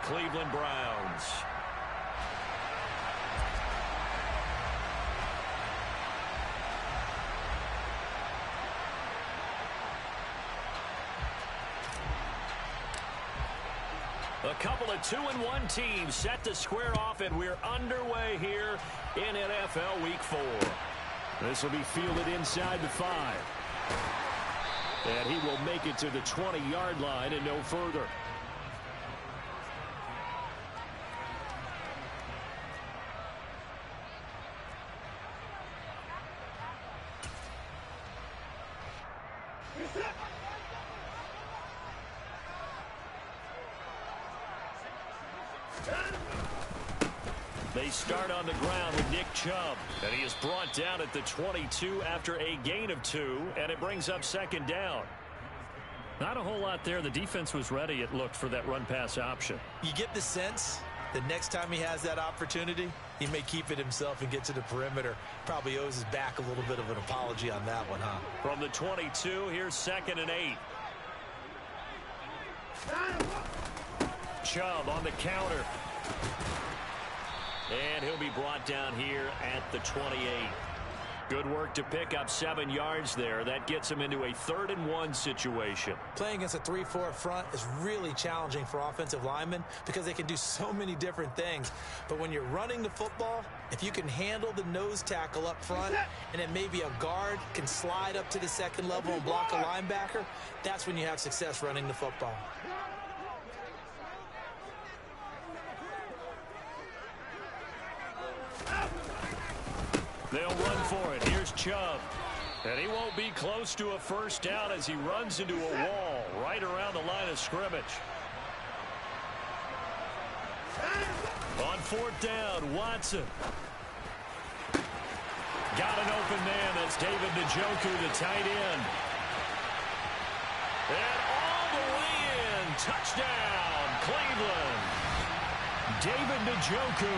Cleveland Browns. A couple of 2-1 teams set to square off, and we're underway here in NFL Week 4. This will be fielded inside the 5. And he will make it to the 20-yard line and no further. They start on the ground with Nick Chubb, and he is brought down at the 22 after a gain of 2, and it brings up second down. Not a whole lot there. The defense was ready, it looked, for that run-pass option. You get the sense that next time he has that opportunity, he may keep it himself and get to the perimeter. Probably owes his back a little bit of an apology on that one, huh? From the 22, here's 2nd and 8. Chubb on the counter. And he'll be brought down here at the 28. Good work to pick up 7 yards there. That gets him into a 3rd and 1 situation. Playing against a 3-4 front is really challenging for offensive linemen because they can do so many different things. But when you're running the football, if you can handle the nose tackle up front and then maybe a guard can slide up to the 2nd level and block a linebacker, that's when you have success running the football. They'll run for it. Here's Chubb. And he won't be close to a first down as he runs into a wall right around the line of scrimmage. On 4th down, Watson. Got an open man. That's David Njoku, the tight end. And all the way in. Touchdown, Cleveland. David Njoku.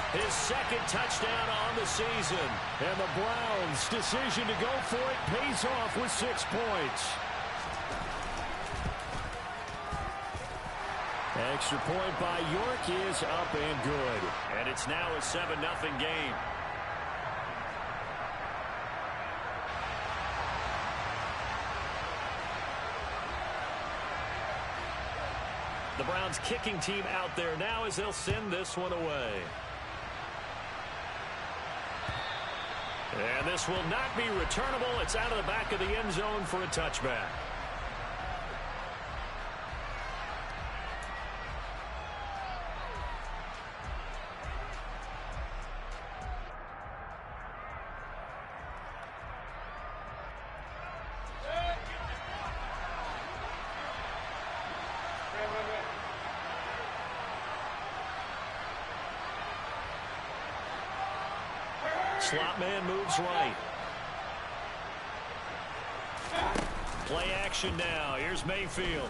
His 2nd touchdown on the season. And the Browns' decision to go for it pays off with 6 points. Extra point by York is up and good. And it's now a 7-0 game. The Browns kicking team out there now as they'll send this one away. And this will not be returnable. It's out of the back of the end zone for a touchback. Slot man moves right. Play action now. Here's Mayfield.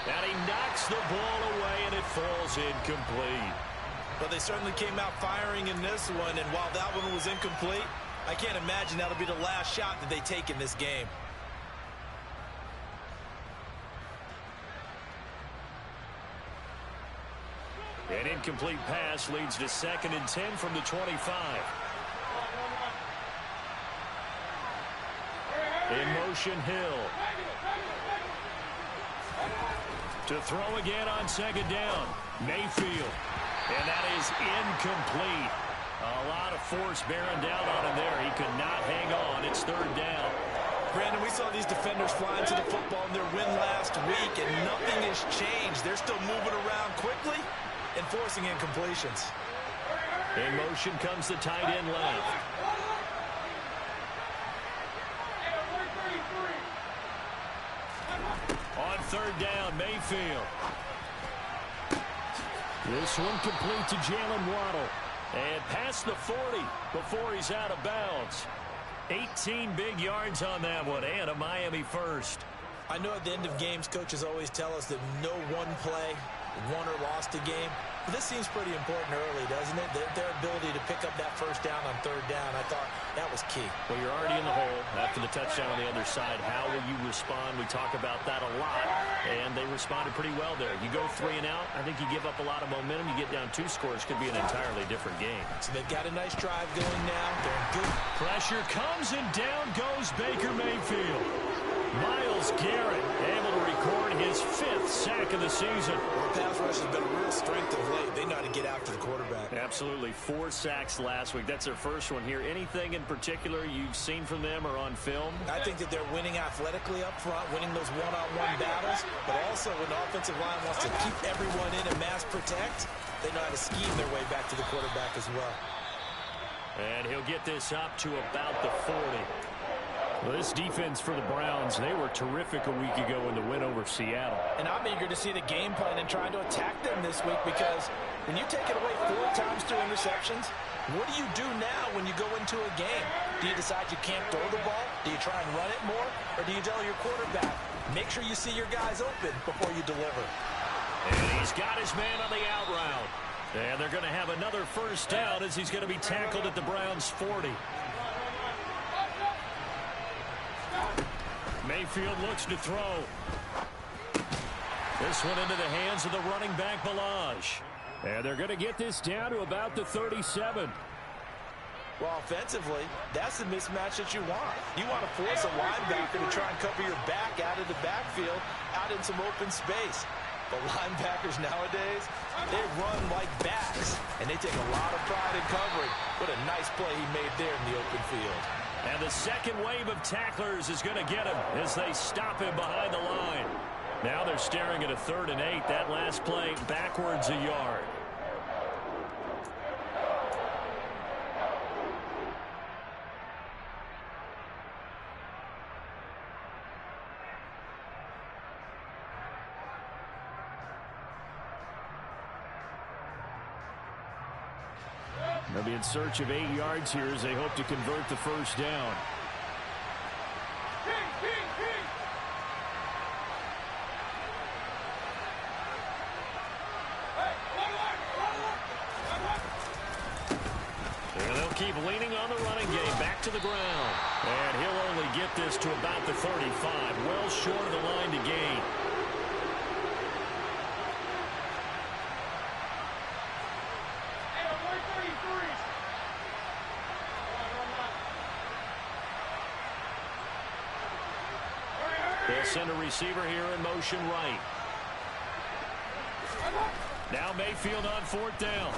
And he knocks the ball away, and it falls incomplete. Well, they certainly came out firing in this one, and while that one was incomplete, I can't imagine that'll be the last shot that they take in this game. An incomplete pass leads to 2nd and 10 from the 25. In motion, Hill. To throw again on 2nd down. Mayfield. And that is incomplete. A lot of force bearing down on him there. He could not hang on. It's 3rd down. Brandon, we saw these defenders flying to the football in their win last week, and nothing has changed. They're still moving around quickly and forcing incompletions. In motion comes the tight end left. On 3rd down, Mayfield. This one complete to Jalen Waddle. And past the 40 before he's out of bounds. 18 big yards on that one, and a Miami first. I know at the end of games, coaches always tell us that no one play won or lost a game. But this seems pretty important early, doesn't it? Their ability to pick up that first down on 3rd down, I thought that was key. Well, you're already in the hole after the touchdown on the other side. How will you respond? We talk about that a lot. and they responded pretty well there. You go 3 and out, I think you give up a lot of momentum. You get down 2 scores, could be an entirely different game. So they've got a nice drive going now. They're in good. Pressure comes, and down goes Baker Mayfield. Myles Garrett able to record his 5th sack of the season. Well, the pass rush has been a real strength of late. They know how to get after the quarterback. Absolutely. 4 sacks last week. That's their first one here. Anything in particular you've seen from them or on film? I think that they're winning athletically up front, winning those one-on-one battles, but also when the offensive line wants to keep everyone in and mass protect, they know how to scheme their way back to the quarterback as well. And he'll get this up to about the 40. Well, this defense for the Browns, they were terrific a week ago in the win over Seattle. And I'm eager to see the game plan and trying to attack them this week, because when you take it away 4 times through interceptions, what do you do now when you go into a game? Do you decide you can't throw the ball? Do you try and run it more? Or do you tell your quarterback, make sure you see your guys open before you deliver? And he's got his man on the out route. And they're going to have another first down as he's going to be tackled at the Browns' 40. Mayfield looks to throw. This one into the hands of the running back, Balaj. And they're going to get this down to about the 37. Well, offensively, that's the mismatch that you want. You want to force a linebacker to try and cover your back out of the backfield, out in some open space. But linebackers nowadays, they run like backs, and they take a lot of pride in covering. What a nice play he made there in the open field. And the second wave of tacklers is going to get him as they stop him behind the line. Now they're staring at a 3rd and 8. That last play backwards a yard. They'll be in search of 8 yards here as they hope to convert the first down. And they'll keep leaning on the running game. Back to the ground. And he'll only get this to about the 35. Well short of the line to gain. They'll send a receiver here in motion right. Now Mayfield on 4th down.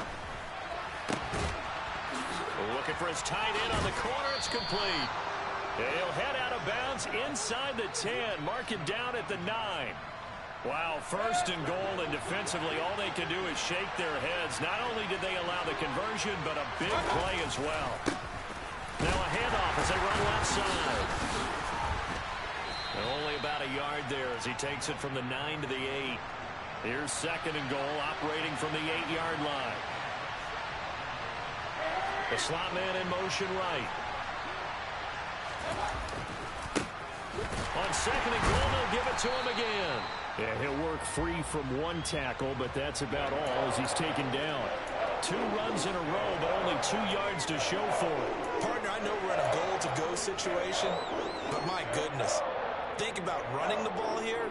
Looking for his tight end on the corner. It's complete. He'll head out of bounds inside the 10. Mark him down at the 9. Wow, 1st and goal, and defensively all they can do is shake their heads. Not only did they allow the conversion, but a big play as well. Now a handoff as they run left side. And only about a yard there as he takes it from the 9 to the 8. Here's 2nd and goal, operating from the 8-yard line. The slot man in motion right. On 2nd and goal, they'll give it to him again. Yeah, he'll work free from 1 tackle, but that's about all as he's taken down. 2 runs in a row, but only 2 yards to show for it. Partner, I know we're in a goal-to-go situation, but my goodness. Think about running the ball here.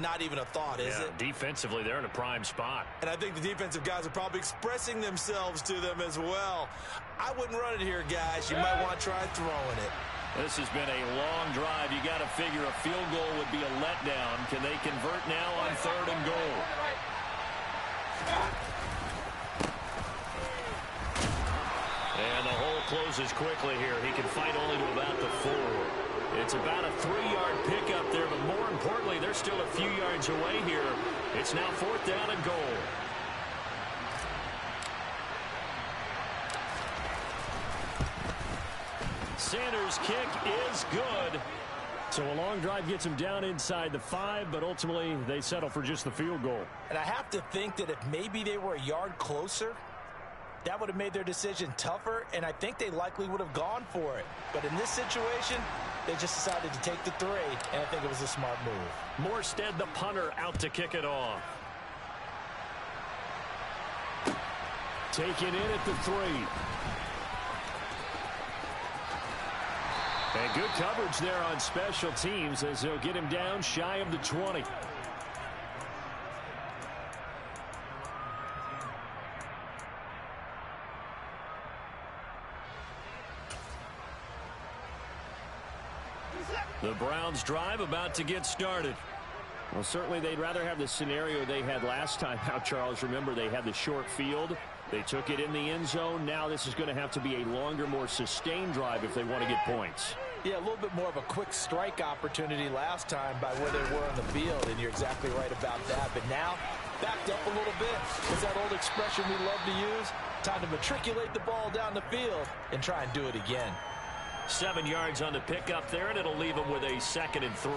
Not even a thought, is it? Defensively, they're in a prime spot. And I think the defensive guys are probably expressing themselves to them as well. I wouldn't run it here, guys. You might want to try throwing it. This has been a long drive. You got to figure a field goal would be a letdown. Can they convert now on 3rd and goal? And the hole closes quickly here. He can fight only to about the 4. It's about a 3-yard pickup there, but more importantly, they're still a few yards away here. It's now 4th down and goal. Sanders' kick is good. So a long drive gets him down inside the 5, but ultimately they settle for just the field goal. And I have to think that if maybe they were a yard closer, that would have made their decision tougher, and I think they likely would have gone for it. But in this situation, they just decided to take the 3, and I think it was a smart move. Morstead, the punter, out to kick it off. Taken in at the 3. And good coverage there on special teams as they'll get him down shy of the 20. The Browns drive about to get started. Well, certainly they'd rather have the scenario they had last time out, Charles. Remember, they had the short field. They took it in the end zone. Now this is going to have to be a longer, more sustained drive if they want to get points. Yeah, a little bit more of a quick strike opportunity last time by where they were on the field, and you're exactly right about that. But now, backed up a little bit. It's that old expression we love to use. Time to matriculate the ball down the field and try and do it again. 7 yards on the pickup there, and it'll leave them with a 2nd and 3.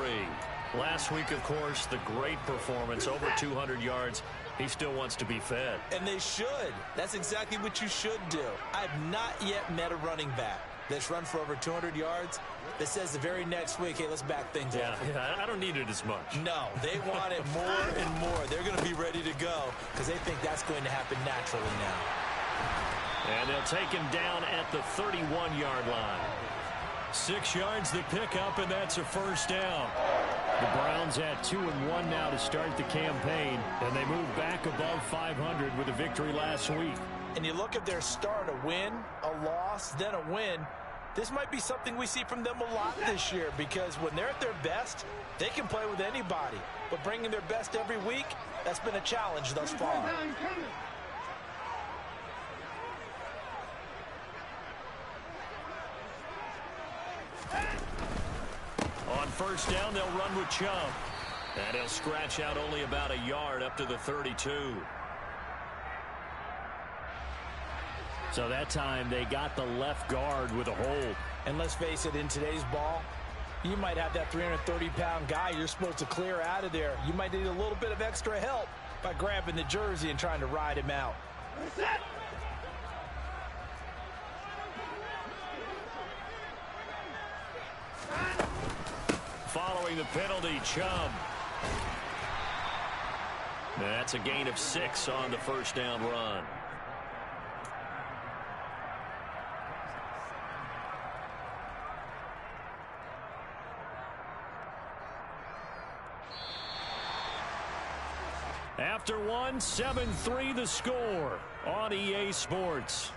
Last week, of course, the great performance, over 200 yards. He still wants to be fed. And they should. That's exactly what you should do. I've not yet met a running back that's run for over 200 yards that says the very next week, hey, let's back things up. Yeah, I don't need it as much. No, they want it more and more. They're going to be ready to go because they think that's going to happen naturally now. And they'll take him down at the 31-yard line. 6 yards the pickup, and that's a first down. The Browns at 2-1 now to start the campaign, and they move back above 500 with a victory last week. And you look at their start, a win, a loss, then a win. This might be something we see from them a lot this year because when they're at their best, they can play with anybody. But bringing their best every week, that's been a challenge thus far. On first down, they'll run with Chubb. And he'll scratch out only about a yard up to the 32. So that time they got the left guard with a hold. And let's face it, in today's ball, you might have that 330-pound guy you're supposed to clear out of there. You might need a little bit of extra help by grabbing the jersey and trying to ride him out. Following the penalty, Chubb. That's a gain of 6 on the first down run. After one, 7-3 the score on EA Sports.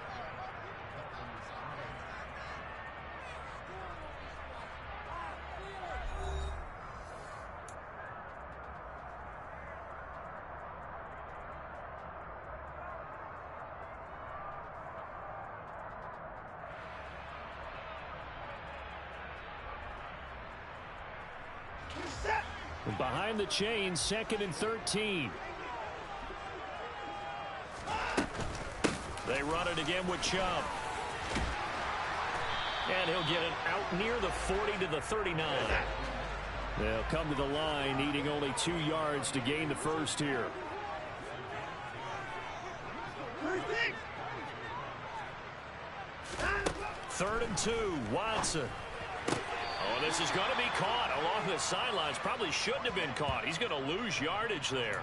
Behind the chain, 2nd and 13. They run it again with Chubb. And he'll get it out near the 40 to the 39. They'll come to the line, needing only 2 yards to gain the first here. Third and 2, Watson. Oh, this is going to be caught along the sidelines. Probably shouldn't have been caught. He's going to lose yardage there.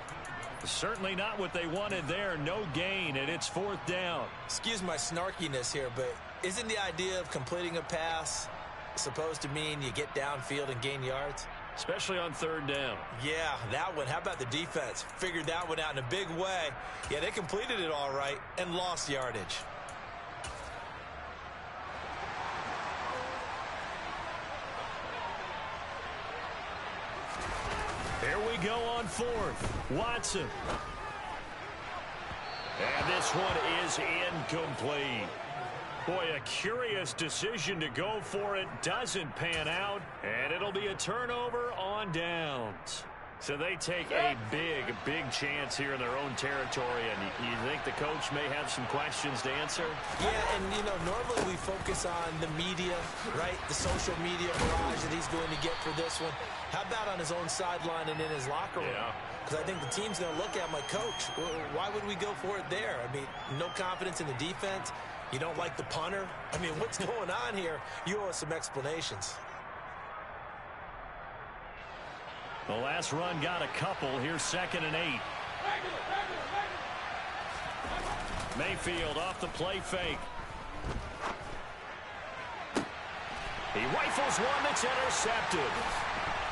Certainly not what they wanted there. No gain, and it's 4th down. Excuse my snarkiness here, but isn't the idea of completing a pass supposed to mean you get downfield and gain yards? Especially on 3rd down. Yeah, that one. How about the defense? Figured that one out in a big way. Yeah, they completed it all right and lost yardage. Here we go on 4th. Watson. And this one is incomplete. Boy, a curious decision to go for it. Doesn't pan out. And it'll be a turnover on downs. So they take a big chance here in their own territory. And you think the coach may have some questions to answer? Yeah, and, you know, normally we focus on the media, right? The social media barrage that he's going to get for this one. How about on his own sideline and in his locker room? Yeah. Because I think the team's going to look at him like, Coach, why would we go for it there? I mean, no confidence in the defense. You don't like the punter? I mean, what's going on here? You owe us some explanations. The last run got a couple. Here's 2nd and 8. Mayfield off the play fake. He rifles one that's intercepted.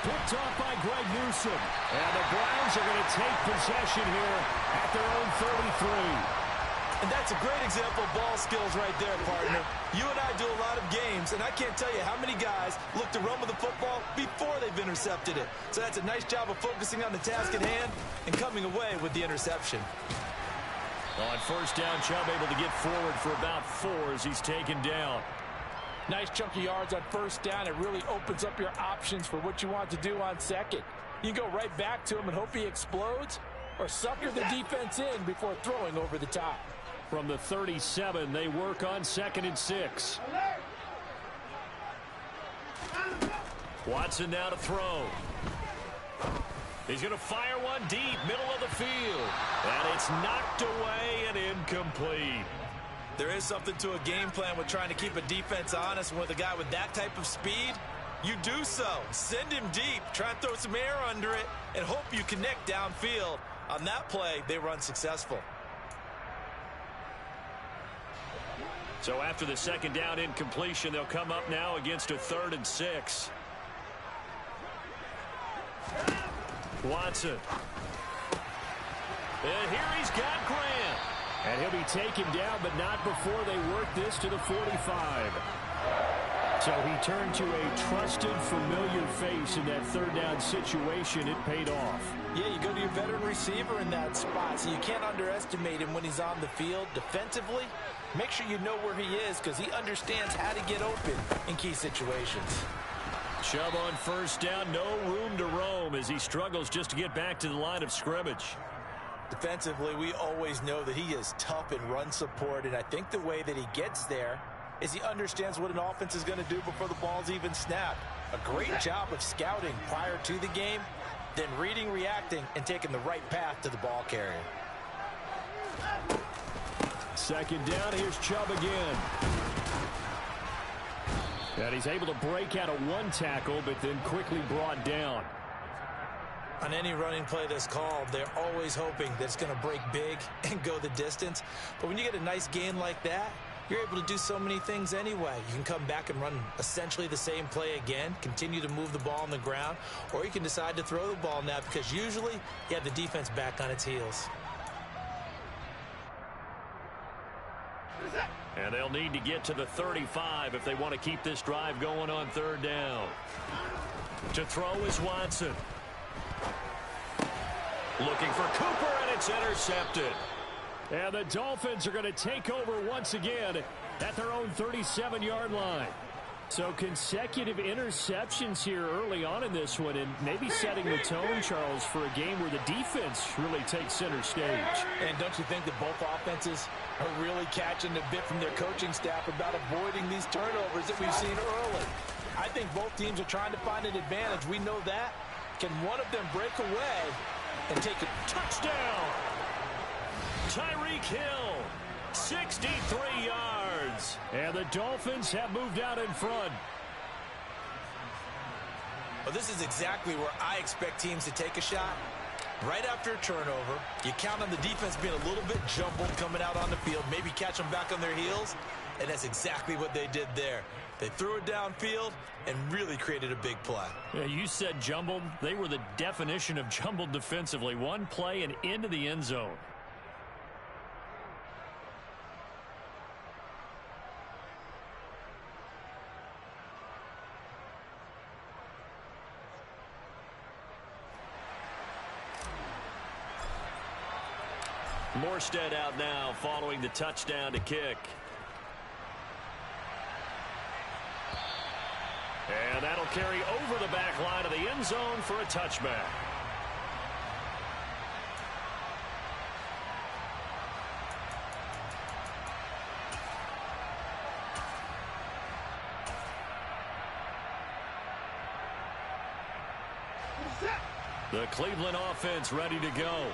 Picked off by Greg Newsome. And the Browns are going to take possession here at their own 33. And that's a great example of ball skills right there, partner. You and I do a lot of games, and I can't tell you how many guys look to run with the football before they've intercepted it. So that's a nice job of focusing on the task at hand and coming away with the interception. On first down, Chubb able to get forward for about 4 as he's taken down. Nice chunk of yards on first down. It really opens up your options for what you want to do on second. You can go right back to him and hope he explodes, or sucker the defense in before throwing over the top. From the 37, they work on 2nd and 6. Watson now to throw. He's going to fire one deep, middle of the field. And it's knocked away and incomplete. There is something to a game plan with trying to keep a defense honest. With a guy with that type of speed, you do so. Send him deep, try and throw some air under it, and hope you connect downfield. On that play, they were unsuccessful. So after the 2nd down incompletion, they'll come up now against a 3rd and 6. Watson. And here he's got Grant. And he'll be taken down, but not before they work this to the 45. So he turned to a trusted, familiar face in that 3rd down situation. It paid off. Yeah, you go to your veteran receiver in that spot, so you can't underestimate him when he's on the field. Defensively, make sure you know where he is because he understands how to get open in key situations. Chubb on first down, no room to roam as he struggles just to get back to the line of scrimmage. Defensively, we always know that he is tough in run support, and I think the way that he gets there is he understands what an offense is going to do before the ball's even snapped. A great job of scouting prior to the game, then reading, reacting, and taking the right path to the ball carrier. 2nd down, here's Chubb again. And he's able to break out of one tackle, but then quickly brought down. On any running play that's called, they're always hoping that it's going to break big and go the distance. But when you get a nice gain like that, you're able to do so many things anyway. You can come back and run essentially the same play again, continue to move the ball on the ground, or you can decide to throw the ball now because usually you have the defense back on its heels. And they'll need to get to the 35 if they want to keep this drive going on 3rd down. To throw is Watson. Looking for Cooper, and it's intercepted. And the Dolphins are going to take over once again at their own 37-yard line. So consecutive interceptions here early on in this one, and maybe setting the tone, Charles, for a game where the defense really takes center stage. And don't you think that both offenses are really catching a bit from their coaching staff about avoiding these turnovers that we've seen early? I think both teams are trying to find an advantage. We know that. Can one of them break away and take a touchdown? Tyreek Hill, 63 yards. And the Dolphins have moved out in front. Well, this is exactly where I expect teams to take a shot. Right after a turnover, you count on the defense being a little bit jumbled coming out on the field, maybe catch them back on their heels, and that's exactly what they did there. They threw it downfield and really created a big play. Yeah, you said jumbled. They were the definition of jumbled defensively. One play and into the end zone. Morstead out now following the touchdown to kick. And that'll carry over the back line of the end zone for a touchback. The Cleveland offense ready to go.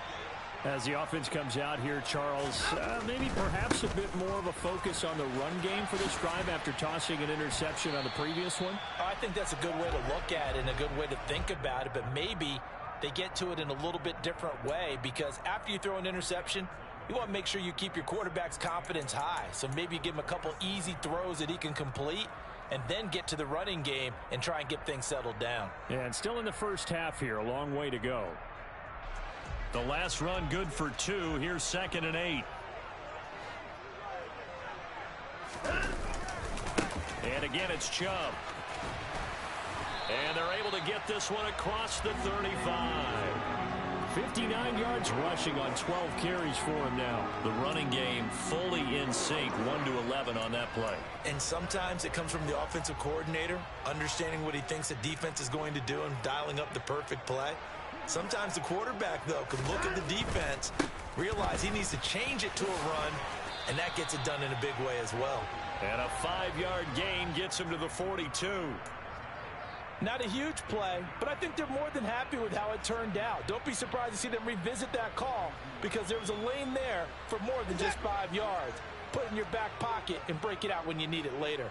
As the offense comes out here, Charles, maybe perhaps a bit more of a focus on the run game for this drive after tossing an interception on the previous one? I think that's a good way to look at it and a good way to think about it, but maybe they get to it in a little bit different way because after you throw an interception, you want to make sure you keep your quarterback's confidence high. So maybe you give him a couple easy throws that he can complete and then get to the running game and try and get things settled down. Yeah, and still in the first half here, a long way to go. The last run good for 2. Here's 2nd and 8. And again, it's Chubb. And they're able to get this one across the 35. 59 yards rushing on 12 carries for him now. The running game fully in sync, 1-11 on that play. And sometimes it comes from the offensive coordinator, understanding what he thinks the defense is going to do and dialing up the perfect play. Sometimes the quarterback, though, can look at the defense, realize he needs to change it to a run, and that gets it done in a big way as well. And a 5-yard gain gets him to the 42. Not a huge play, but I think they're more than happy with how it turned out. Don't be surprised to see them revisit that call because there was a lane there for more than just 5 yards. Put it in your back pocket and break it out when you need it later.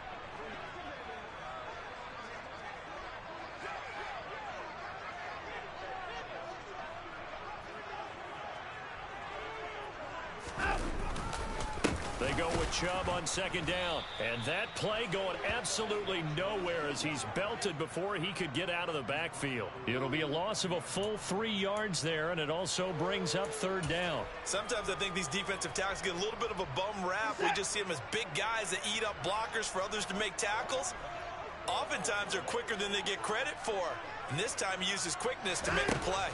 They go with Chubb on second down. And that play going absolutely nowhere as he's belted before he could get out of the backfield. It'll be a loss of a full 3 yards there, and it also brings up third down. Sometimes I think these defensive tackles get a little bit of a bum rap. We just see them as big guys that eat up blockers for others to make tackles. Oftentimes they're quicker than they get credit for. And this time he uses quickness to make a play.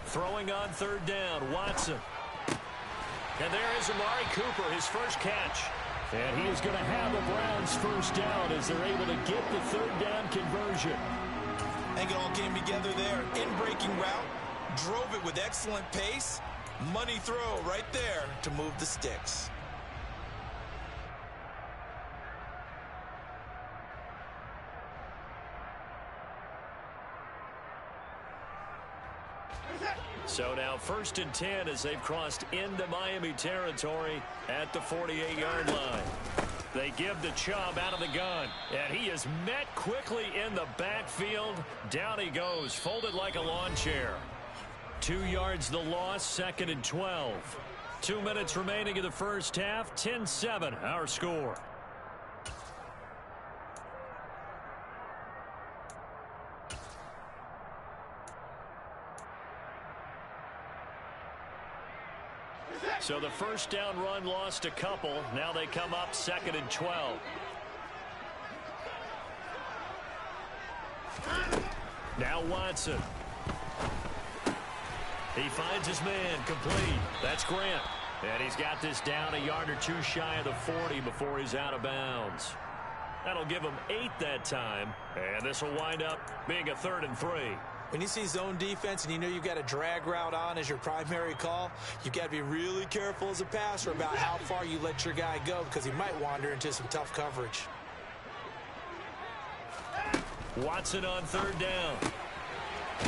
Throwing on third down, Watson. And there is Amari Cooper, his first catch. And he is going to have the Browns first down as they're able to get the third down conversion. I think it all came together there. In-breaking route, drove it with excellent pace. Money throw right there to move the sticks. So now 1st and 10 as they've crossed into Miami territory at the 48-yard line. They give the Chubb out of the gun, and he is met quickly in the backfield. Down he goes, folded like a lawn chair. 2 yards the loss, 2nd and 12. 2 minutes remaining in the first half, 10-7 our score. So the first down run lost a couple. Now they come up 2nd and 12. Now Watson. He finds his man complete. That's Grant. And he's got this down a yard or two shy of the 40 before he's out of bounds. That'll give him 8 that time. And this will wind up being a 3rd and 3. When you see zone defense and you know you've got a drag route on as your primary call, you've got to be really careful as a passer about how far you let your guy go because he might wander into some tough coverage. Watson on third down.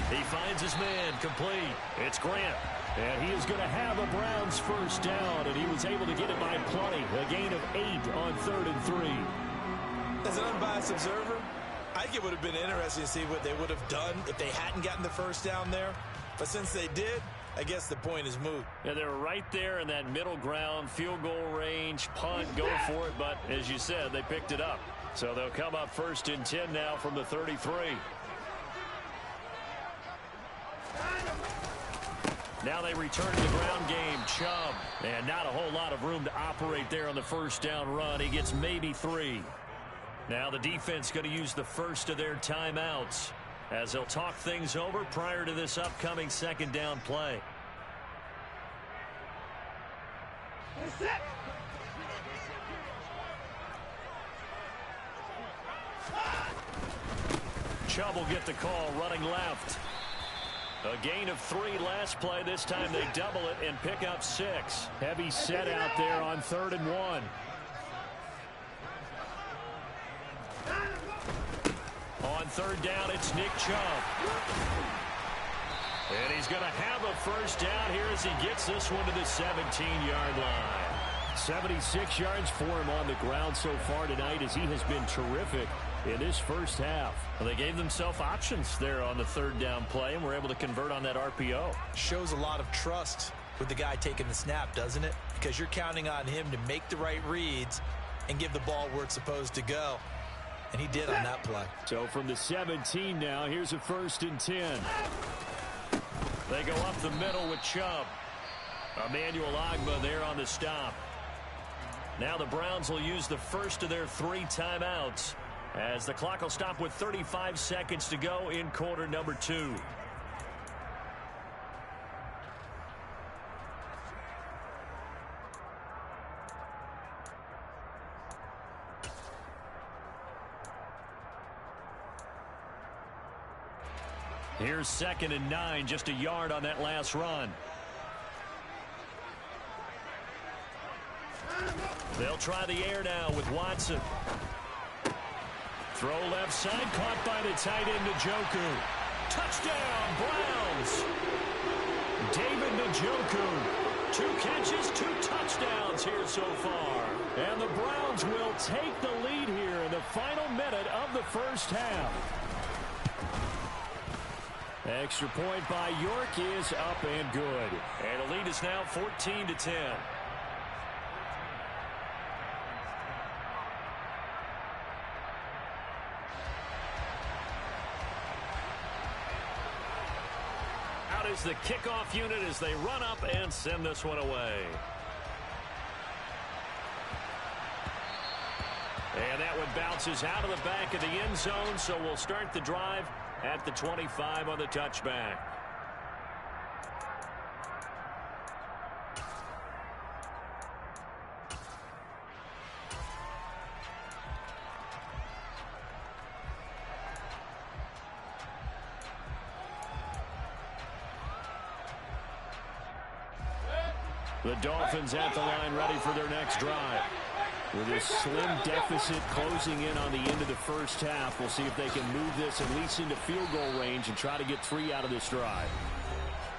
He finds his man complete. It's Grant. And he is going to have a Browns first down, and he was able to get it by plenty. A gain of 8 on 3rd and 3. As an unbiased observer, I think it would have been interesting to see what they would have done if they hadn't gotten the first down there. But since they did, I guess the point is moot. Yeah, they were right there in that middle ground, field goal range, punt, go for it. But as you said, they picked it up. So they'll come up 1st and 10 now from the 33. Now they return to the ground game. Chubb. And not a whole lot of room to operate there on the first down run. He gets maybe 3. Now the defense going to use the first of their timeouts as they'll talk things over prior to this upcoming 2nd down play. Chubb will get the call running left. A gain of 3 last play. This time they double it and pick up 6. Heavy set out there on 3rd and 1. On third down, it's Nick Chubb. And he's going to have a first down here as he gets this one to the 17-yard line. 76 yards for him on the ground so far tonight as he has been terrific in this first half. Well, they gave themselves options there on the 3rd down play and were able to convert on that RPO. Shows a lot of trust with the guy taking the snap, doesn't it? Because you're counting on him to make the right reads and give the ball where it's supposed to go. And he did on that play. So from the 17 now, here's a 1st and 10. They go up the middle with Chubb. Emmanuel Ogbah there on the stop. Now the Browns will use the first of their 3 timeouts, as the clock will stop with 35 seconds to go in quarter number 2. Here's 2nd and 9, just a yard on that last run. They'll try the air now with Watson. Throw left side, caught by the tight end Njoku. Touchdown, Browns! David Njoku. 2 catches, 2 touchdowns here so far. And the Browns will take the lead here in the final minute of the first half. Extra point by York is up and good. And the lead is now 14-10. Out is the kickoff unit as they run up and send this one away. And that one bounces out of the back of the end zone, so we'll start the drive at the 25 on the touchback. The Dolphins at the line ready for their next drive. With a slim deficit closing in on the end of the first half, we'll see if they can move this at least into field goal range and try to get 3 out of this drive.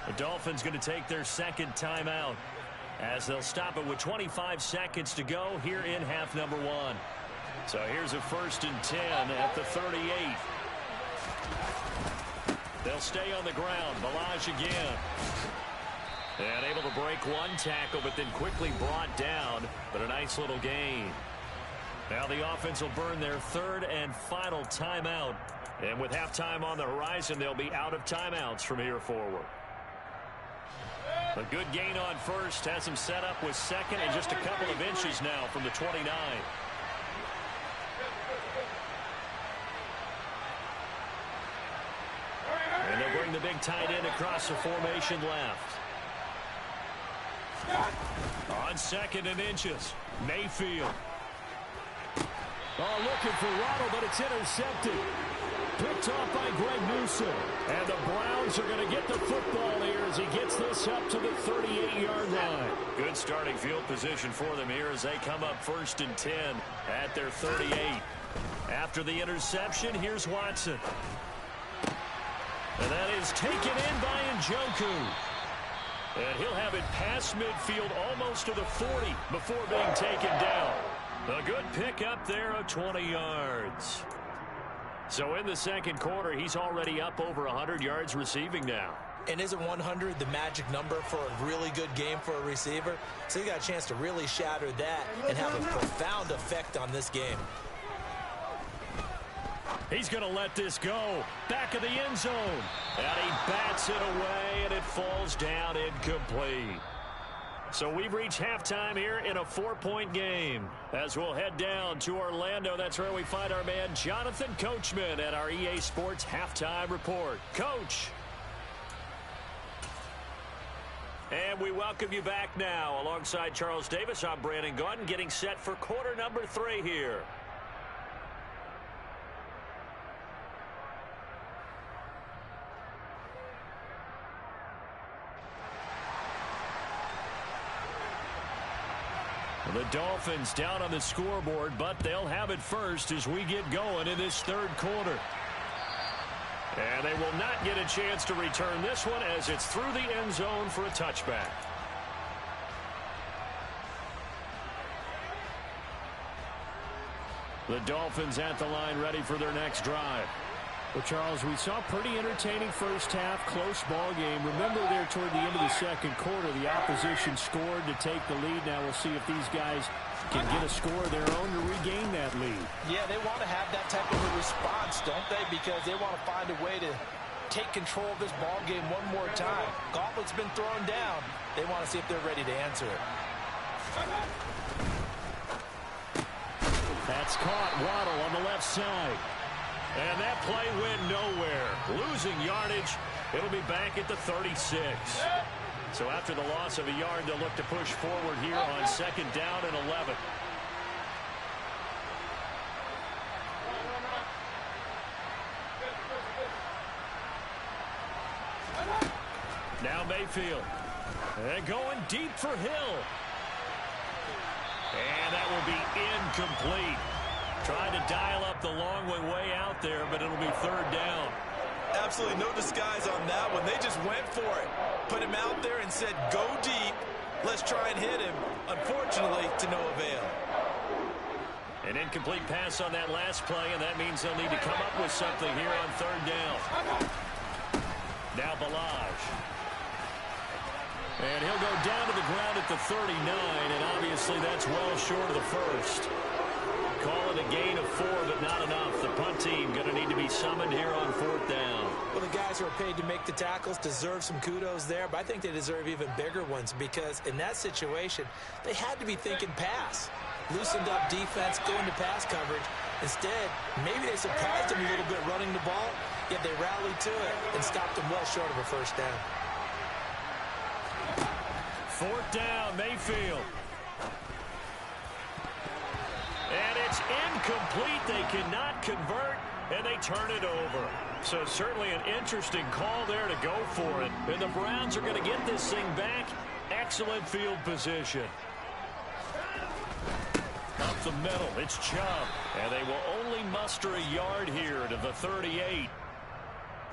The Dolphins going to take their 2nd timeout as they'll stop it with 25 seconds to go here in half number 1. So here's a 1st and 10 at the 38. They'll stay on the ground. Balaj again. And able to break 1 tackle, but then quickly brought down. But a nice little gain. Now the offense will burn their 3rd and final timeout. And with halftime on the horizon, they'll be out of timeouts from here forward. A good gain on 1st. Has him set up with 2nd and just a couple of inches now from the 29. And they'll bring the big tight end across the formation left. On 2nd and inches, Mayfield. Oh, looking for Waddle, but it's intercepted. Picked off by Greg Newsome. And the Browns are going to get the football here as he gets this up to the 38-yard line. Good starting field position for them here as they come up 1st and 10 at their 38. After the interception, here's Watson. And that is taken in by Njoku. And he'll have it past midfield almost to the 40 before being taken down. A good pick up there of 20 yards. So in the 2nd quarter, he's already up over 100 yards receiving now. And isn't 100 the magic number for a really good game for a receiver? So he got a chance to really shatter that and have a profound effect on this game. He's going to let this go. Back of the end zone. And he bats it away, and it falls down incomplete. So we've reached halftime here in a 4-point game. As we'll head down to Orlando, that's where we find our man Jonathan Coachman at our EA Sports Halftime Report. Coach. And we welcome you back now. Alongside Charles Davis, I'm Brandon Gaudin, getting set for quarter number 3 here. The Dolphins down on the scoreboard, but they'll have it first as we get going in this 3rd quarter. And they will not get a chance to return this one as it's through the end zone for a touchback. The Dolphins at the line ready for their next drive. Well, Charles, we saw a pretty entertaining first half, close ball game. Remember there toward the end of the 2nd quarter, the opposition scored to take the lead. Now we'll see if these guys can get a score of their own to regain that lead. Yeah, they want to have that type of a response, don't they? Because they want to find a way to take control of this ball game one more time. Gauntlet's been thrown down. They want to see if they're ready to answer it. That's caught. Waddle on the left side. And that play went nowhere. Losing yardage. It'll be back at the 36. So after the loss of a yard, they'll look to push forward here on 2nd down and 11. Now Mayfield. And going deep for Hill. And that will be incomplete. Trying to dial up the long way out there, but it'll be 3rd down. Absolutely no disguise on that one. They just went for it. Put him out there and said, go deep. Let's try and hit him. Unfortunately, to no avail. An incomplete pass on that last play, and that means they'll need to come up with something here on 3rd down. Now Balaj. And he'll go down to the ground at the 39, and obviously that's well short of the first. Call it a gain of 4, but not enough. The punt team going to need to be summoned here on 4th down. Well, the guys who are paid to make the tackles deserve some kudos there, but I think they deserve even bigger ones because in that situation, they had to be thinking pass. Loosened up defense, going to pass coverage. Instead, maybe they surprised them a little bit running the ball, yet they rallied to it and stopped them well short of a 1st down. 4th down, Mayfield. And it's incomplete. They cannot convert, and they turn it over. So certainly an interesting call there to go for it. And the Browns are going to get this thing back. Excellent field position. Up the middle, it's Chubb. And they will only muster a yard here to the 38.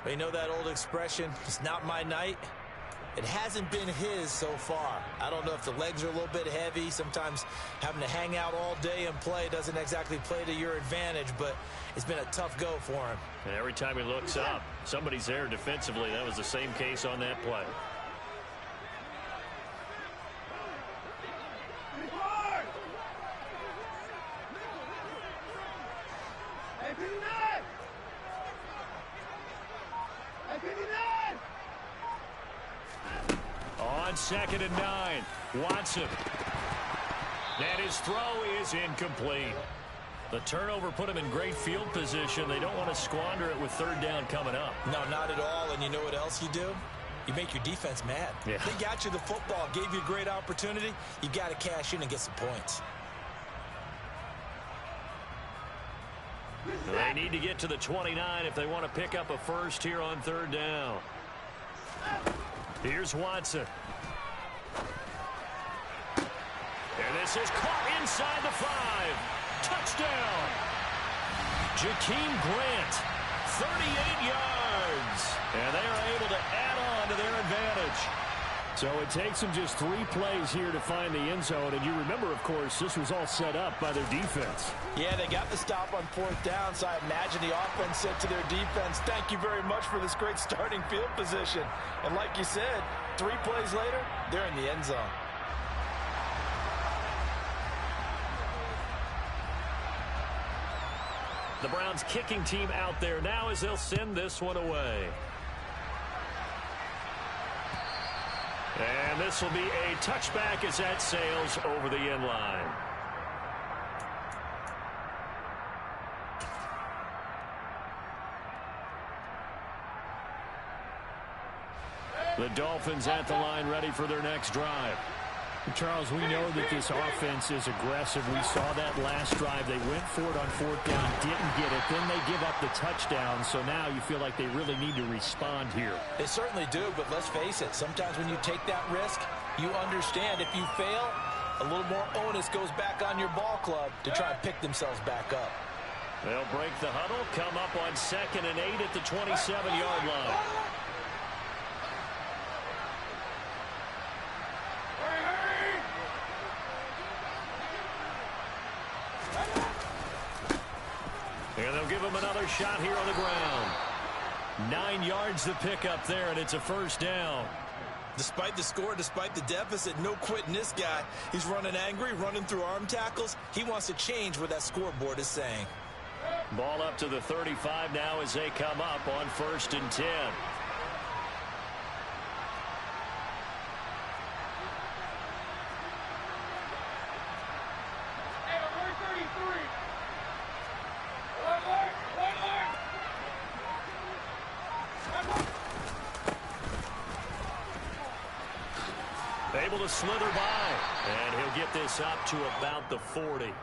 You know that old expression, it's not my night? It hasn't been his so far. I don't know if the legs are a little bit heavy. Sometimes having to hang out all day and play doesn't exactly play to your advantage, but it's been a tough go for him. And every time he looks up, somebody's there defensively. That was the same case on that play. On 2nd and 9, Watson. And his throw is incomplete. The turnover put him in great field position. They don't want to squander it with 3rd down coming up. No, not at all. And you know what else you do? You make your defense mad. Yeah. They got you the football, gave you a great opportunity. You got to cash in and get some points. They need to get to the 29 if they want to pick up a first here on 3rd down. Here's Watson. And this is caught inside the 5. Touchdown. Jakeem Grant, 38 yards. And they are able to add on to their advantage. So it takes them just 3 plays here to find the end zone. And you remember, of course, this was all set up by their defense. Yeah, they got the stop on 4th down, so I imagine the offense said to their defense, thank you very much for this great starting field position. And like you said, 3 plays later, they're in the end zone. The Browns kicking team out there now as they'll send this one away. And this will be a touchback as that sails over the end line. The Dolphins at the line ready for their next drive. Charles, we know that this offense is aggressive. We saw that last drive. They went for it on 4th down, didn't get it. Then they give up the touchdown. So now you feel like they really need to respond here. They certainly do, but let's face it. Sometimes when you take that risk, you understand if you fail, a little more onus goes back on your ball club to try and pick themselves back up. They'll break the huddle, come up on 2nd and 8 at the 27-yard line. And they'll give him another shot here on the ground. 9 yards to pick up there, and it's a 1st down. Despite the score, despite the deficit, no quitting this guy. He's running angry, running through arm tackles. He wants to change what that scoreboard is saying. Ball up to the 35 now as they come up on 1st and 10. Able to slither by. And he'll get this up to about the 40.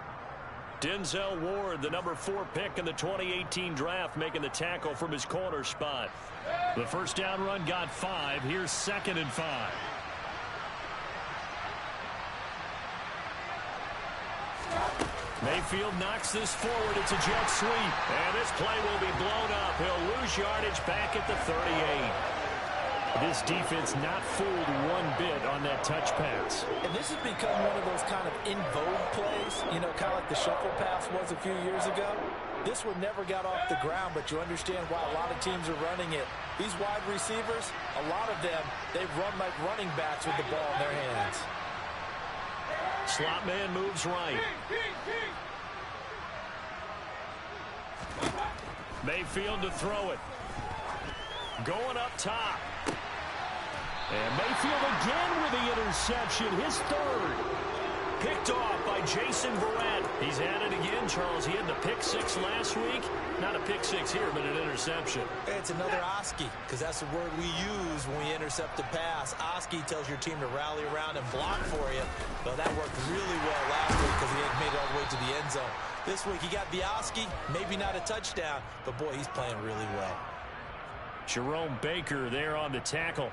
Denzel Ward, the number 4 pick in the 2018 draft, making the tackle from his corner spot. The first down run got 5. Here's 2nd and 5. Mayfield knocks this forward. It's a jet sweep. And this play will be blown up. He'll lose yardage back at the 38. This defense not fooled one bit on that touch pass. And this has become one of those kind of in vogue plays, you know, kind of like the shuffle pass was a few years ago. This one never got off the ground, but you understand why a lot of teams are running it. These wide receivers, a lot of them, they run like running backs with the ball in their hands. Slot man moves right. Mayfield to throw it. Going up top. And Mayfield again with the interception, his 3rd. Picked off by Jason Verrett. He's at it again, Charles. He had the pick 6 last week. Not a pick 6 here, but an interception. It's another Oski, because that's the word we use when we intercept a pass. Oski tells your team to rally around and block for you. But that worked really well last week because he had made it all the way to the end zone. This week he got the Oski, maybe not a touchdown, but boy, he's playing really well. Jerome Baker there on the tackle.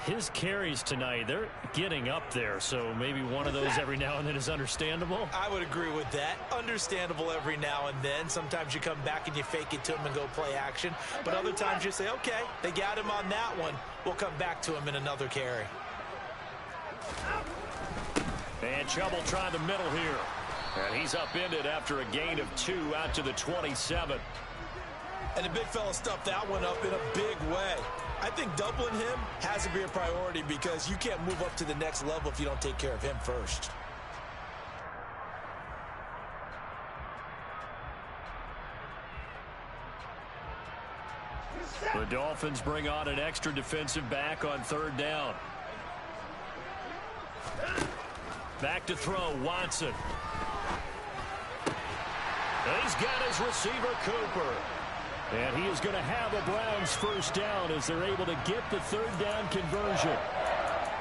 His carries tonight, they're getting up there, so maybe one of those every now and then is understandable. I would agree with that. Understandable every now and then. Sometimes you come back and you fake it to him and go play action. But other times you say, okay, they got him on that one. We'll come back to him in another carry. And Chubb will try the middle here. And he's upended after a gain of 2 out to the 27. And the big fella stuffed that one up in a big way. I think doubling him has to be a priority because you can't move up to the next level if you don't take care of him first. The Dolphins bring on an extra defensive back on 3rd down. Back to throw, Watson. He's got his receiver, Cooper. And he is going to have a Browns first down as they're able to get the 3rd down conversion.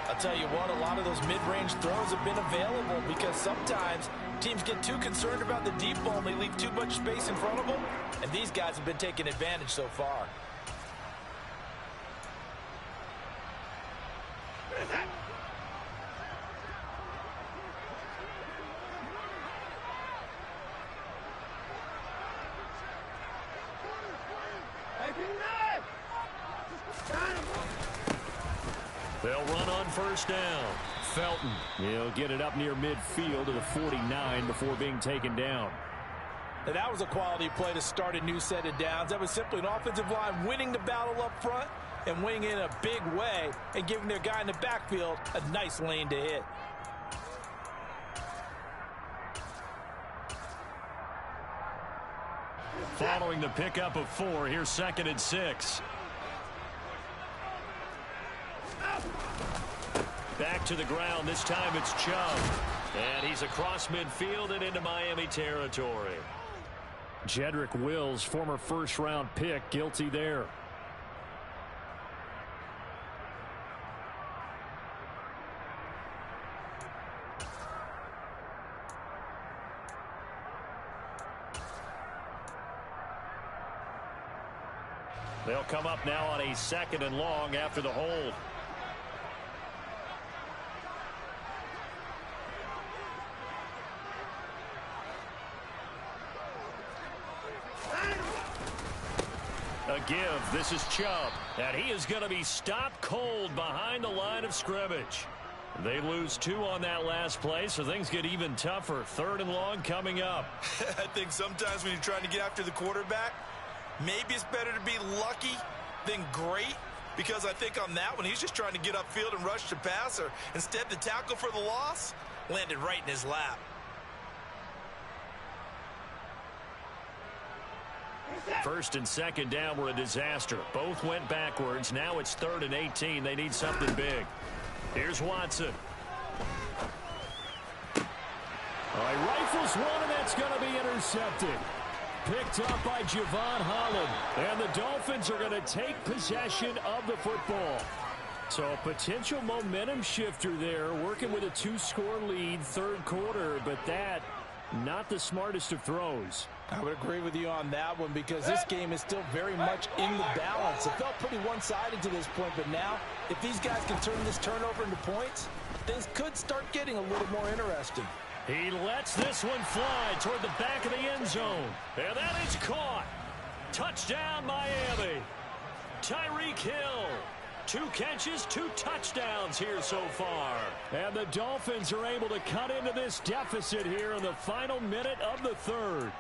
I'll tell you what, a lot of those mid-range throws have been available because sometimes teams get too concerned about the deep ball and they leave too much space in front of them. And these guys have been taking advantage so far. They'll run on first down. Felton, he'll get it up near midfield to the 49 before being taken down. And that was a quality play to start a new set of downs. That was simply an offensive line winning the battle up front and winning in a big way and giving their guy in the backfield a nice lane to hit. Following the pickup of 4, here's 2nd and 6. Back to the ground. This time it's Chubb. And he's across midfield and into Miami territory. Jedrick Wills, former first-round pick, guilty there. They'll come up now on a 2nd and long after the hold. A give. This is Chubb. And he is going to be stopped cold behind the line of scrimmage. They lose 2 on that last play, so things get even tougher. 3rd and long coming up. I think sometimes when you're trying to get after the quarterback, maybe it's better to be lucky than great, because I think on that one, he's just trying to get upfield and rush the passer. Instead, the tackle for the loss landed right in his lap. First and 2nd down were a disaster. Both went backwards. Now it's 3rd and 18. They need something big. Here's Watson. All right, rifles one, and that's going to be intercepted. Picked up by Javon Holland. And the Dolphins are going to take possession of the football. So a potential momentum shifter there, working with a 2-score lead, third quarter, but that, not the smartest of throws. I would agree with you on that one because this game is still very much in the balance. It felt pretty one-sided to this point, but now, if these guys can turn this turnover into points, things could start getting a little more interesting. He lets this one fly toward the back of the end zone. And that is caught. Touchdown, Miami. Tyreek Hill. 2 catches, 2 touchdowns here so far. And the Dolphins are able to cut into this deficit here in the final minute of the third.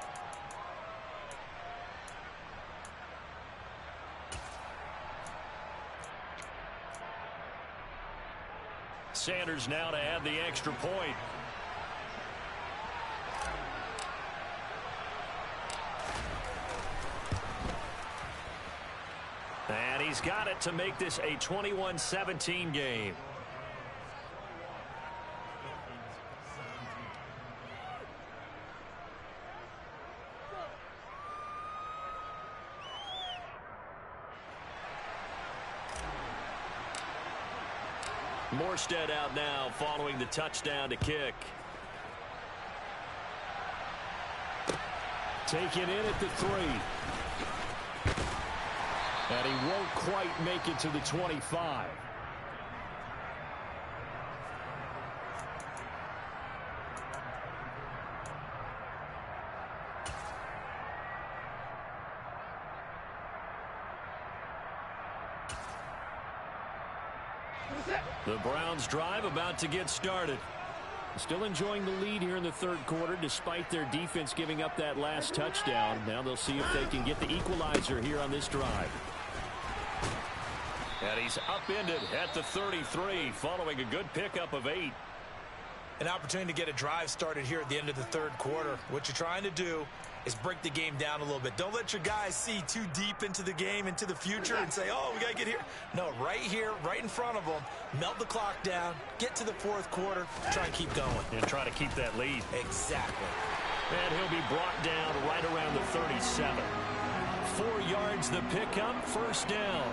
Sanders now to add the extra point. And he's got it to make this a 21-17 game. Morstead out now following the touchdown to kick. Take it in at the 3. And he won't quite make it to the 25. The Browns drive about to get started. Still enjoying the lead here in the third quarter despite their defense giving up that last touchdown. Now they'll see if they can get the equalizer here on this drive. And he's upended at the 33 following a good pickup of 8. An opportunity to get a drive started here at the end of the third quarter. What you're trying to do is break the game down a little bit. Don't let your guys see too deep into the game, into the future, and say, oh, we got to get here. No, right here, right in front of them, melt the clock down, get to the fourth quarter, try and keep going. And try to keep that lead. Exactly. And he'll be brought down right around the 37. 4 yards the pickup, first down.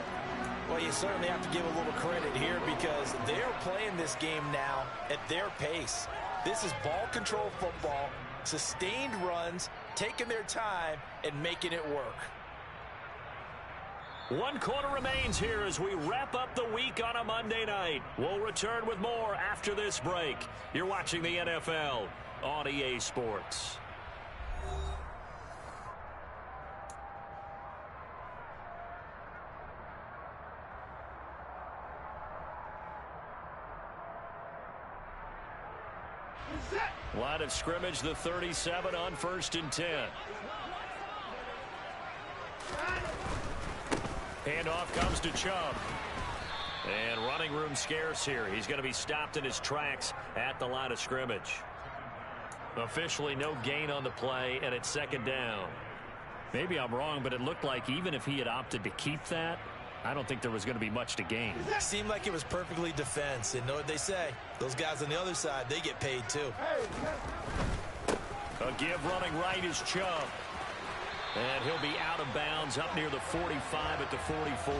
Well, you certainly have to give a little credit here because they're playing this game now at their pace. This is ball control football, sustained runs, taking their time, and making it work. 1 quarter remains here as we wrap up the week on a Monday night. We'll return with more after this break. You're watching the NFL on EA Sports. Line of scrimmage, the 37 on 1st and 10. Handoff comes to Chubb. And running room scarce here. He's going to be stopped in his tracks at the line of scrimmage. Officially no gain on the play, and it's 2nd down. Maybe I'm wrong, but it looked like even if he had opted to keep that, I don't think there was going to be much to gain. Seemed like it was perfectly defense. And know what they say? Those guys on the other side, they get paid too. A give running right is Chubb. And he'll be out of bounds up near the 45 at the 44.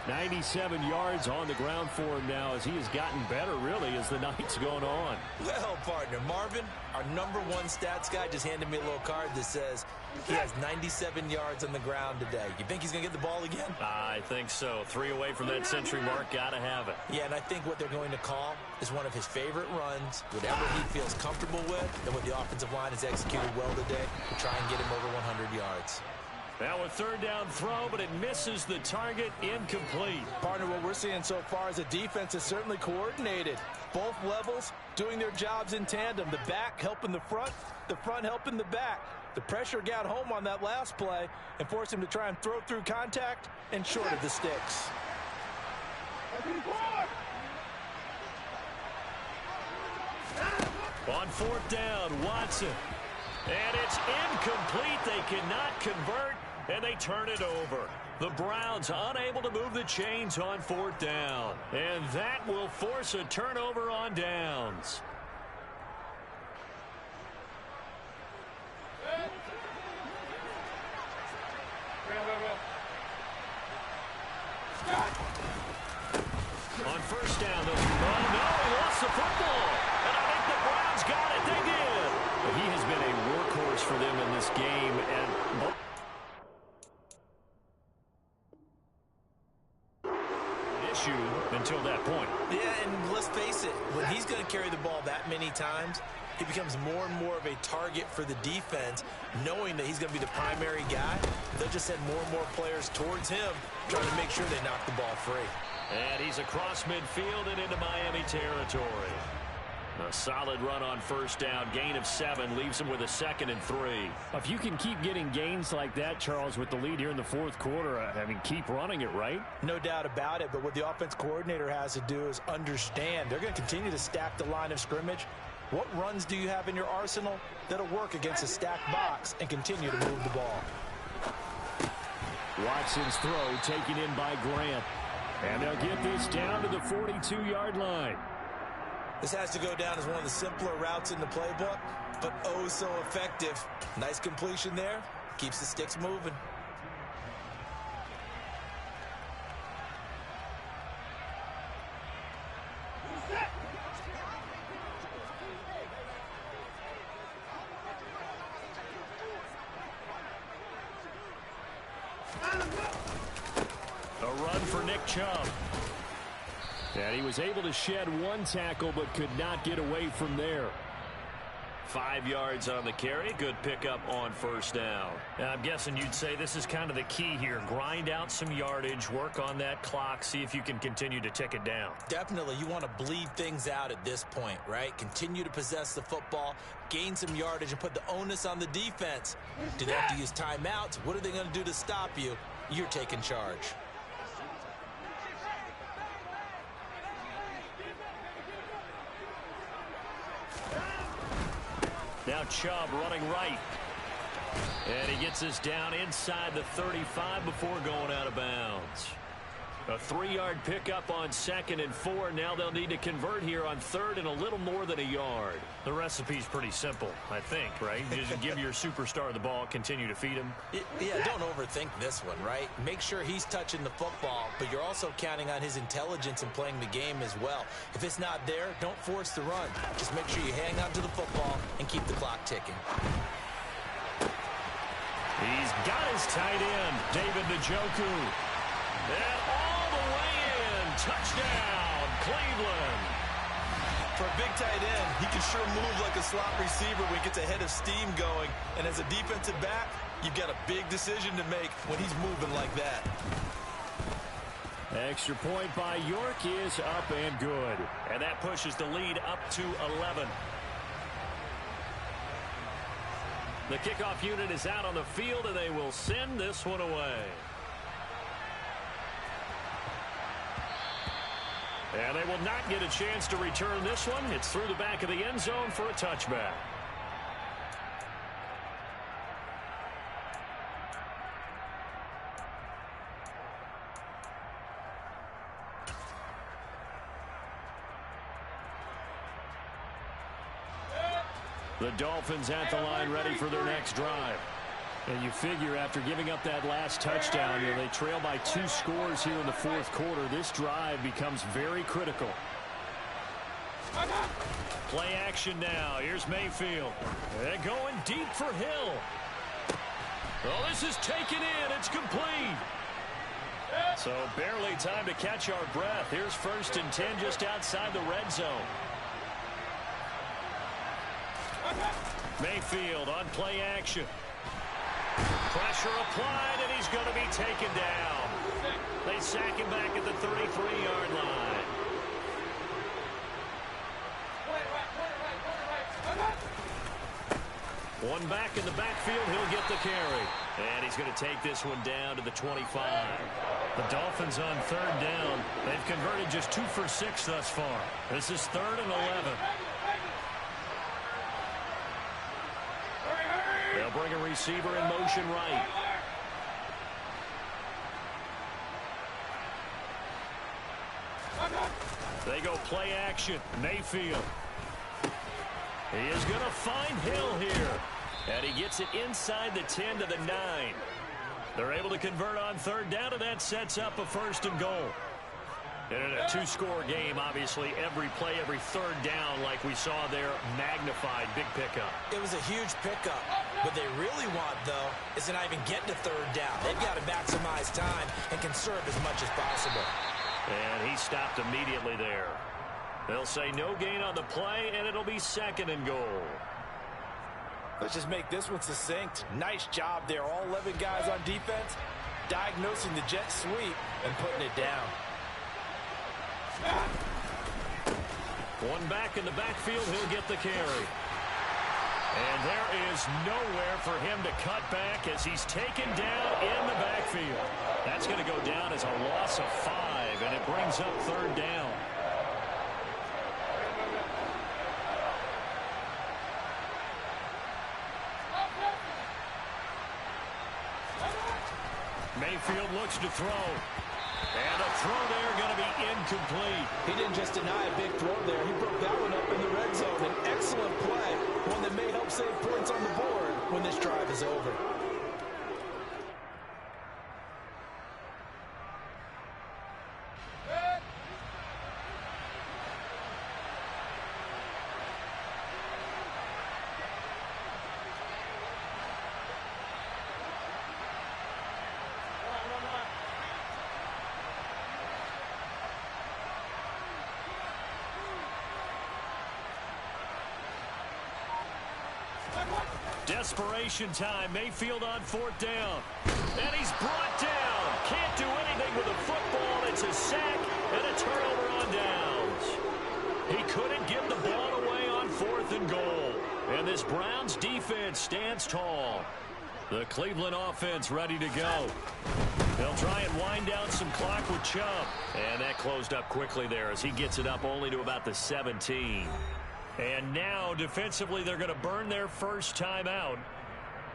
97 yards on the ground for him now as he has gotten better, really, as the night's going on. Well, partner, Marvin, our #1 stats guy, just handed me a little card that says he has 97 yards on the ground today. You think he's going to get the ball again? I think so. 3 away from that century mark. Got to have it. Yeah, and I think what they're going to call is one of his favorite runs, whatever he feels comfortable with, and what the offensive line has executed well today to try and get him over 100 yards. Now a 3rd down throw, but it misses the target, incomplete. Partner, what we're seeing so far is a defense is certainly coordinated. Both levels doing their jobs in tandem. The back helping the front helping the back. The pressure got home on that last play and forced him to try and throw through contact and short of the sticks. On 4th down, Watson. And it's incomplete. They cannot convert, and they turn it over. The Browns unable to move the chains on 4th down. And that will force a turnover on downs. first down. Oh, no, he lost the football. And I think the Browns got it. They did. He has been a workhorse for them in this game. And issue until that point. Yeah, and let's face it, when he's going to carry the ball that many times, he becomes more and more of a target for the defense, knowing that he's going to be the primary guy. They'll just send more and more players towards him, trying to make sure they knock the ball free. And he's across midfield and into Miami territory. A solid run on first down. Gain of 7 leaves him with a 2nd and 3. if you can keep getting gains like that, Charles, with the lead here in the fourth quarter, I mean, keep running it, right? No doubt about it, but what the offense coordinator has to do is understand they're going to continue to stack the line of scrimmage. What runs do you have in your arsenal that'll work against a stacked box and continue to move the ball? Watson's throw taken in by Grant. And they'll get this down to the 42-yard line. This has to go down as one of the simpler routes in the playbook, but oh so effective. Nice completion there. Keeps the sticks moving. A run for Nick Chubb. And he was able to shed 1 tackle but could not get away from there. 5 yards on the carry. Good pickup on first down. And I'm guessing you'd say this is kind of the key here. Grind out some yardage, work on that clock, see if you can continue to tick it down. Definitely, you want to bleed things out at this point, right? Continue to possess the football, gain some yardage, and put the onus on the defense. Do they have to use timeouts? What are they going to do to stop you? You're taking charge. Now Chubb running right. And he gets us down inside the 35 before going out of bounds. A 3-yard pickup on 2nd and 4. Now they'll need to convert here on 3rd and a little more than a yard. The recipe's pretty simple, I think, right? You just give your superstar the ball, continue to feed him. Yeah, don't overthink this one, right? Make sure he's touching the football, but you're also counting on his intelligence in playing the game as well. If it's not there, don't force the run. Just make sure you hang on to the football and keep the clock ticking. He's got his tight end, David Njoku. And all the way in. Touchdown, Cleveland. For a big tight end, he can sure move like a slot receiver when he gets a head of steam going. And as a defensive back, you've got a big decision to make when he's moving like that. Extra point by York is up and good. And that pushes the lead up to 11. The kickoff unit is out on the field, and they will send this one away. And they will not get a chance to return this one. It's through the back of the end zone for a touchback. The Dolphins at the line ready for their next drive. And you figure after giving up that last touchdown, they trail by 2 scores here in the fourth quarter. This drive becomes very critical. Play action now. Here's Mayfield. They're going deep for Hill. Oh, this is taken in. It's complete. So barely time to catch our breath. Here's 1st and 10 just outside the red zone. Mayfield on play action. Pressure applied, and he's going to be taken down. They sack him back at the 33-yard line. One back in the backfield, he'll get the carry. And he's going to take this one down to the 25. The Dolphins on 3rd down. They've converted just 2 for 6 thus far. This is 3rd and 11. They'll bring a receiver in motion right. They go play action. Mayfield. He is going to find Hill here. And he gets it inside the 10 to the 9. They're able to convert on 3rd down, and that sets up a 1st and goal. And in a two-score game, obviously, every play, every third down, like we saw there, magnified, big pickup. It was a huge pickup. What they really want, though, is to not even get to third down. They've got to maximize time and conserve as much as possible. And he stopped immediately there. They'll say no gain on the play, and it'll be 2nd and goal. Let's just make this one succinct. Nice job there. All 11 guys on defense diagnosing the jet sweep and putting it down. One back in the backfield, he'll get the carry. And there is nowhere for him to cut back as he's taken down in the backfield. That's going to go down as a loss of 5, and it brings up 3rd down. Mayfield looks to throw. And a throw there going to be incomplete. He didn't just deny a big throw there. He broke that one up in the red zone. An excellent play. One that may help save points on the board when this drive is over. Desperation time. Mayfield on 4th down. And he's brought down. Can't do anything with the football. It's a sack and a turnover on downs. He couldn't give the ball away on 4th and goal. And this Browns defense stands tall. The Cleveland offense ready to go. They'll try and wind down some clock with Chubb. And that closed up quickly there as he gets it up only to about the 17. And now, defensively, they're going to burn their first time out.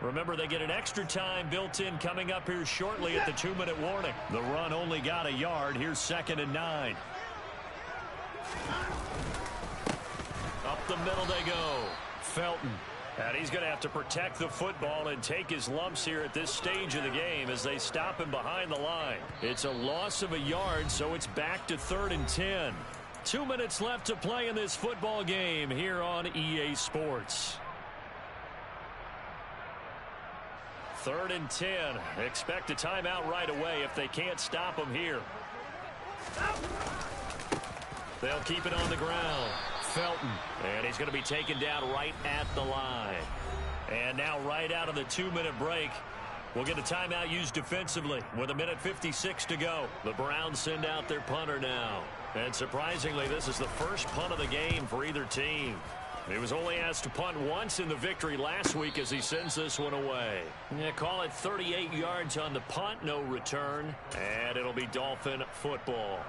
Remember, they get an extra time built in coming up here shortly at the 2-minute warning. The run only got a yard. Here's 2nd and 9. Up the middle they go. Felton. And he's going to have to protect the football and take his lumps here at this stage of the game as they stop him behind the line. It's a loss of a yard, so it's back to 3rd and 10. 2 minutes left to play in this football game here on EA Sports. 3rd and 10. Expect a timeout right away if they can't stop him here. They'll keep it on the ground. Felton. And he's going to be taken down right at the line. And now right out of the 2-minute break, we'll get a timeout used defensively with 1:56 to go. The Browns send out their punter now. And surprisingly, this is the first punt of the game for either team. He was only asked to punt once in the victory last week as he sends this one away. Yeah, call it 38 yards on the punt, no return. And it'll be Dolphin football.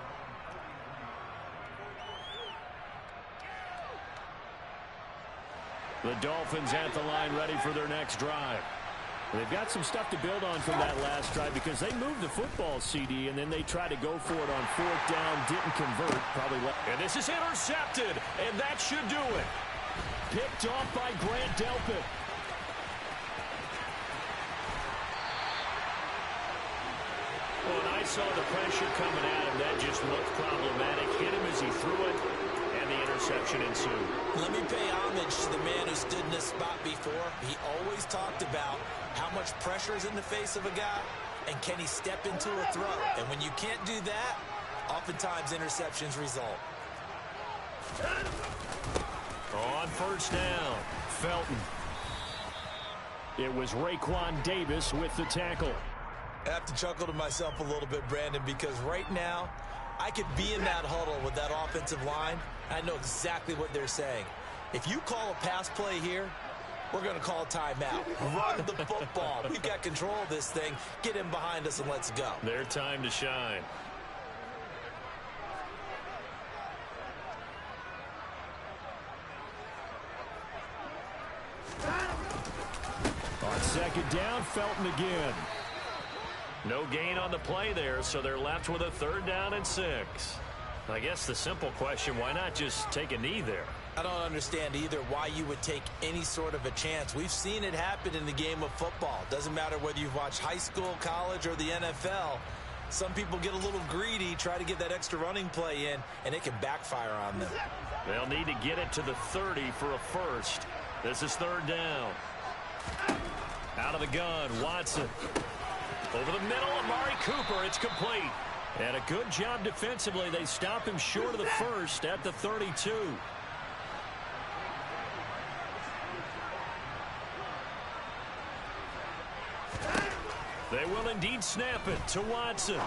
The Dolphins at the line ready for their next drive. They've got some stuff to build on from that last drive because they moved the football, CD, and then they tried to go for it on 4th down, didn't convert. And this is intercepted, and that should do it. Picked off by Grant Delpit. When I saw the pressure coming at him, that just looked problematic. Hit him as he threw it, and the interception ensued. Let me pay homage to the man who stood in this spot before. He always talked about how much pressure is in the face of a guy, and can he step into a throw? And when you can't do that, oftentimes interceptions result. On 1st down, Felton. It was Raekwon Davis with the tackle. I have to chuckle to myself a little bit, Brandon, because right now, I could be in that huddle with that offensive line. I know exactly what they're saying. If you call a pass play here, we're going to call a timeout. Run the football. We've got control of this thing. Get him behind us and let's go. Their time to shine. On 2nd down, Felton again. No gain on the play there, so they're left with a 3rd down and 6. I guess the simple question, why not just take a knee there? I don't understand either why you would take any sort of a chance. We've seen it happen in the game of football. Doesn't matter whether you've watched high school, college, or the NFL. Some people get a little greedy, try to get that extra running play in, and it can backfire on them. They'll need to get it to the 30 for a first. This is third down. Out of the gun, Watson. Over the middle, Amari Cooper. It's complete. And a good job defensively. They stop him short of the first at the 32. They will indeed snap it to Watson.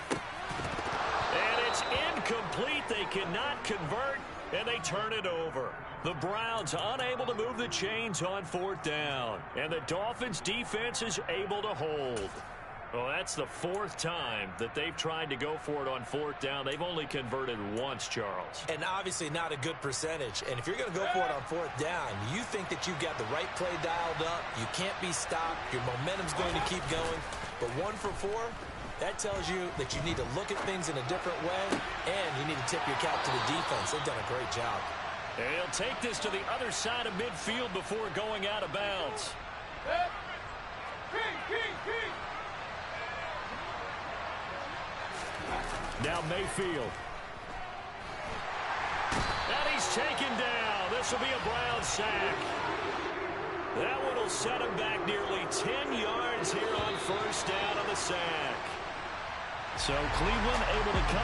And it's incomplete. They cannot convert, and they turn it over. The Browns unable to move the chains on fourth down. And the Dolphins defense is able to hold. Well, that's the fourth time that they've tried to go for it on fourth down. They've only converted once, Charles. And obviously not a good percentage. And if you're going to go for it on fourth down, you think that you've got the right play dialed up. You can't be stopped. Your momentum's going to keep going. But 1 for 4, that tells you that you need to look at things in a different way, and you need to tip your cap to the defense. They've done a great job. And he'll take this to the other side of midfield before going out of bounds. Now Mayfield. And he's taken down. This will be a Brown sack. That one will set him back nearly 10 yards here on first down on the sack. So Cleveland able to come